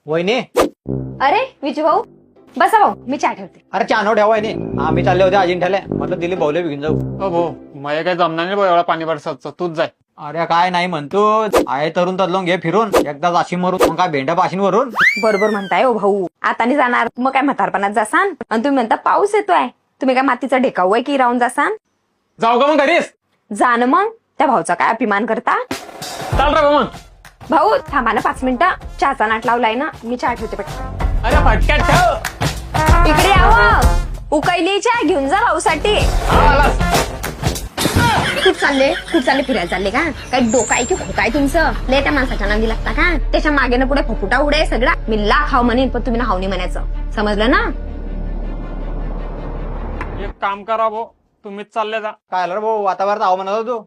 वहिनी अरे विजू भाऊ बसा भाऊ मी चहा ठेवते. अरे चानो ठेवा वहिनी. आम्ही चालले होते अजिंठ्याला म्हटलं दिली भाऊले घेऊन जाऊ. हो भाऊ मला काही जमणार नाही भाऊ एवढा पाणी बरसाचं तूच जाय. अरे काय नाही म्हणतो आहे तरुण तदलों घे फिरून एकदा जाशी मरून मग काय भेंड्या पाशीन वरून. बरोबर म्हणताय हो भाऊ. आता नाही जाणार मग काय म्हातारपणात जासान आणि तुम्ही म्हणता पाऊस येतोय. तुम्ही काय मातीचा ढेकाऊ आहे की राहून जासान. जाऊ का मग घरीच. जा ना मग त्या भाऊचा काय अभिमान करता. चाल रे भाऊ मग. भाऊ थांबा ना 5 मिनिटं. चहाचा नाट लावलाय ना मी चहा ठेवते पटकन. अरे फटक्यात ठेव. इकडे यावं उकळली चहा घेऊन जा भाऊसाठी. खूप चालले फिरायला चालले का. काही डोकं आहे की खोकं आहे तुमचं. लय त्या माणसाच्या नांदी लागता का. त्याच्या मागे ना पुढे फपुटा उडे सगळा. मी ला खाव म्हणेन पण तुम्ही ना हावनी म्हणायचं समजलं ना. एक काम करा भाऊ तुम्हीच चालले जा. काय आलं रे भाऊ वातावरण आव म्हणत होतो.